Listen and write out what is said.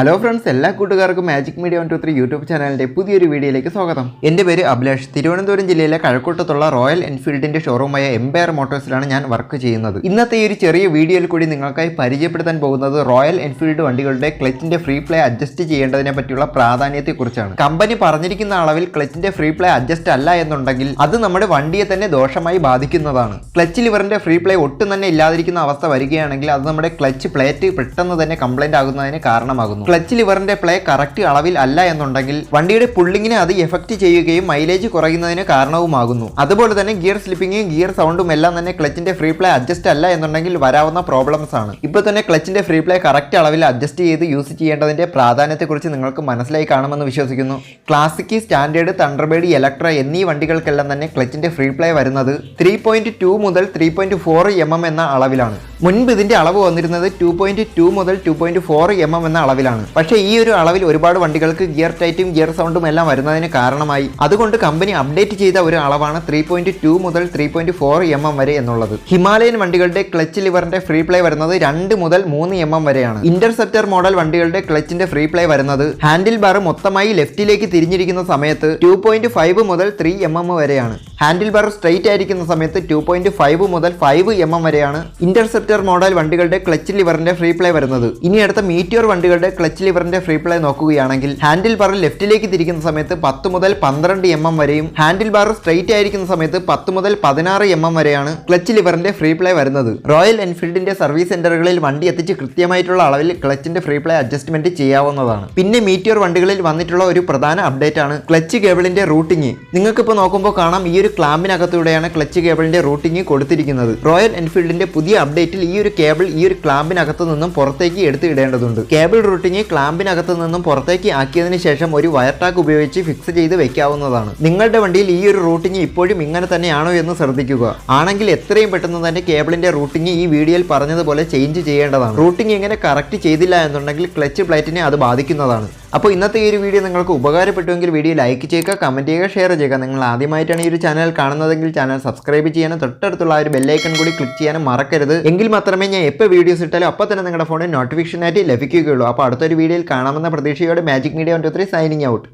Hello friends, എല്ലാ കൂട്ടുകാർക്കും magic media 123 YouTube ചാനലിന്റെ പുതിയൊരു വീഡിയോയിലേക്ക് സ്വാഗതം. എൻ്റെ പേര് അഭിലാഷ്. തിരുവനന്തപുരം ജില്ലയിലെ കഴക്കൂട്ടത്തുള്ള റോയൽ എൻഫീൽഡിന്റെ ഷോറൂമായ എംപയർ മോട്ടോഴ്സിലാണ് ഞാൻ വർക്ക് ചെയ്യുന്നത്. ഇന്നത്തെ ഈ ഒരു ചെറിയ വീഡിയോയിൽ കൂടി നിങ്ങൾക്കായി പരിചയപ്പെടുത്താൻ പോകുന്നത് റോയൽ എൻഫീൽഡ് വണ്ടികളുടെ ക്ലച്ചിന്റെ ഫ്രീ പ്ലേ അഡ്ജസ്റ്റ് ചെയ്യേണ്ടതിനെ പറ്റിയുള്ള പ്രാധാന്യത്തെക്കുറിച്ചാണ്. കമ്പനി പറഞ്ഞിരിക്കുന്ന അളവിൽ ക്ലച്ചിന്റെ ഫ്രീ പ്ലേ അഡ്ജസ്റ്റ് അല്ല എന്നുണ്ടെങ്കിൽ അത് നമ്മുടെ വണ്ടിയെ തന്നെ ദോഷമായി ബാധിക്കുന്നതാണ്. ക്ലച്ച് ലിവറിന്റെ ഫ്രീ പ്ലേ ഒട്ടും തന്നെ ഇല്ലാതിരിക്കുന്ന അവസ്ഥ വരികയാണെങ്കിൽ അത് നമ്മുടെ ക്ലച്ച് പ്ലേറ്റ് പെട്ടെന്ന് തന്നെ കംപ്ലൈന്റ് ആകുന്നതിന് കാരണമാകുന്നു. ക്ലച്ച് ലിവറിന്റെ പ്ലേ കറക്റ്റ് അളവിൽ അല്ല എന്നുണ്ടെങ്കിൽ വണ്ടിയുടെ പുള്ളിങ്ങിനെ അത് എഫക്ട് ചെയ്യുകയും മൈലേജ് കുറയുന്നതിന് കാരണവുമാകുന്നു. അതുപോലെ തന്നെ ഗിയർ സ്ലിപ്പിങ്ങും ഗിയർ സൗണ്ടും എല്ലാം തന്നെ ക്ലച്ചിന്റെ ഫ്രീ പ്ലേ അഡ്ജസ്റ്റ് അല്ല എന്നുണ്ടെങ്കിൽ വരാവുന്ന പ്രോബ്ലംസ് ആണ്. ഇപ്പോൾ തന്നെ ക്ലച്ചിന്റെ ഫ്രീ പ്ലേ കറക്റ്റ് അളവിൽ അഡ്ജസ്റ്റ് ചെയ്ത് യൂസ് ചെയ്യേണ്ടതിന്റെ പ്രാധാന്യത്തെക്കുറിച്ച് നിങ്ങൾക്ക് മനസ്സിലായി കാണുമെന്ന് വിശ്വസിക്കുന്നു. ക്ലാസിക്, സ്റ്റാൻഡേർഡ്, തണ്ടർബേർഡ്, ഇലക്ട്ര എന്നീ വണ്ടികൾക്കെല്ലാം തന്നെ ക്ലച്ചിന്റെ ഫ്രീ പ്ലേ വരുന്നത് 3.2 മുതൽ 3.4 mm എന്ന അളവിലാണ്. മുൻപ് ഇതിന്റെ അളവ് വന്നിരുന്നത് 2.2 മുതൽ 2.4 mm എന്ന അളവിലാണ്. പക്ഷേ ഈ ഒരു അളവിൽ ഒരുപാട് വണ്ടികൾക്ക് ഗിയർ ടൈറ്റും ഗിയർ സൗണ്ടും എല്ലാം വരുന്നതിന് കാരണമായി. അതുകൊണ്ട് കമ്പനി അപ്ഡേറ്റ് ചെയ്ത ഒരു അളവാണ് 3.2 മുതൽ 3.4 mm വരെ എന്നുള്ളത്. ഹിമാലയൻ വണ്ടികളുടെ ക്ലച്ച് ലിവറിന്റെ ഫ്രീ പ്ലേ വരുന്നത് 2 മുതൽ 3 mm വരെയാണ്. ഇന്റർസെപ്റ്റർ മോഡൽ വണ്ടികളുടെ ക്ലച്ചിന്റെ ഫ്രീ പ്ലേ വരുന്നത് ഹാൻഡിൽ ബാർ മൊത്തമായി ലെഫ്റ്റിലേക്ക് തിരിഞ്ഞിരിക്കുന്ന സമയത്ത് 2.5 മുതൽ 3 mm വരെയാണ്. ഹാൻഡിൽ ബാർ സ്ട്രെയിറ്റ് ആയിരിക്കുന്ന സമയത്ത് 2.5 മുതൽ 5 mm വരെയാണ് ഇന്റർസെപ്റ്റർ മോഡൽ വണ്ടികളുടെ ക്ലച്ച് ലിവറിന്റെ ഫ്രീ പ്ലേ വരുന്നത്. ഇനി അടുത്ത മീറ്റിയോർ വണ്ടികളുടെ ക്ലച്ച് ലിവറിന്റെ ഫ്രീ പ്ലേ നോക്കുകയാണെങ്കിൽ ഹാൻഡിൽ ബാർ ലെഫ്റ്റിലേക്ക് തിരിക്കുന്ന സമയത്ത് 10 മുതൽ 12 mm വരെയും ഹാൻഡിൽ ബാർ സ്ട്രെയിറ്റ് ആയിരിക്കുന്ന സമയത്ത് 10 മുതൽ 16 mm വരെയാണ് ക്ലച്ച് ലിവറിന്റെ ഫ്രീ പ്ലേ വരുന്നത്. റോയൽ എൻഫീൽഡിന്റെ സർവീസ് സെന്ററുകളിൽ വണ്ടി എത്തിച്ച് കൃത്യമായിട്ടുള്ള അളവിൽ ക്ലച്ചിന്റെ ഫ്രീ പ്ലേ അഡ്ജസ്റ്റ്മെന്റ് ചെയ്യാവുന്നതാണ്. പിന്നെ മീറ്റിയോർ വണ്ടികളിൽ വന്നിട്ടുള്ള ഒരു പ്രധാന അപ്ഡേറ്റ് ആണ് ക്ലച്ച് കേബിളിന്റെ റൂട്ടിംഗ്. നിങ്ങൾക്ക് ഇപ്പോൾ നോക്കുമ്പോൾ കാണാം, ഈ ഒരു ക്ലാമ്പിനകത്തൂടെയാണ് ക്ലച്ച് കേബിളിന്റെ റൂട്ടിംഗ് കൊടുത്തിരിക്കുന്നത്. റോയൽ എൻഫീൽഡിന്റെ പുതിയ അപ്ഡേറ്റിൽ ഈ ഒരു കേബിൾ ഈ ഒരു ക്ലാമ്പിനകത്ത് നിന്നും പുറത്തേക്ക് എടുത്ത് ഇടേണ്ടതുണ്ട്. കേബിൾ റൂട്ടിംഗ് ക്ലാമ്പിനകത്ത് നിന്നും പുറത്തേക്ക് ആക്കിയതിനു ശേഷം ഒരു വയർ ടാഗ് ഉപയോഗിച്ച് ഫിക്സ് ചെയ്ത് വെക്കാവുന്നതാണ്. നിങ്ങളുടെ വണ്ടിയിൽ ഈ ഒരു റൂട്ടിംഗ് ഇപ്പോഴും ഇങ്ങനെ തന്നെയാണോ എന്ന് ശ്രദ്ധിക്കുക. ആണെങ്കിൽ എത്രയും പെട്ടെന്ന് തന്നെ കേബിളിന്റെ റൂട്ടിംഗ് ഈ വീഡിയോയിൽ പറഞ്ഞതുപോലെ ചേഞ്ച് ചെയ്യേണ്ടതാണ്. റൂട്ടിംഗ് ഇങ്ങനെ കറക്റ്റ് ചെയ്തില്ല എന്നുണ്ടെങ്കിൽ ക്ലച്ച് പ്ലേറ്റിനെ അത് ബാധിക്കുന്നതാണ്. അപ്പോൾ ഇന്നത്തെ ഈ ഒരു വീഡിയോ നിങ്ങൾക്ക് ഉപകാരപ്പെട്ടുവെങ്കിൽ വീഡിയോ ലൈക്ക് ചെയ്യുക, കമന്റ് ചെയ്യുക, ഷെയർ ചെയ്യുക. നിങ്ങൾ ആദ്യമായിട്ടാണ് ഈ ഒരു ചാനൽ കാണുന്നതെങ്കിൽ ചാനൽ സബ്സ്ക്രൈബ് ചെയ്യാനും തൊട്ടടുത്തുള്ള ഒരു ബെല്ലൈക്കൺ കൂടി ക്ലിക്ക് ചെയ്യാനും മറക്കരുത്. എങ്കിൽ മാത്രമേ ഞാൻ എപ്പോൾ വീഡിയോസ് ഇട്ടാലും അപ്പോൾ തന്നെ നിങ്ങളുടെ ഫോണിൽ നോട്ടിഫിക്കേഷൻ ആയിട്ട് ലഭിക്കുകയുള്ളൂ. അപ്പോൾ അടുത്തൊരു വീഡിയോയിൽ കാണാമെന്ന പ്രതീക്ഷയോടെ മാജിക് മീഡിയ 123 സൈനിങ് ഔട്ട്.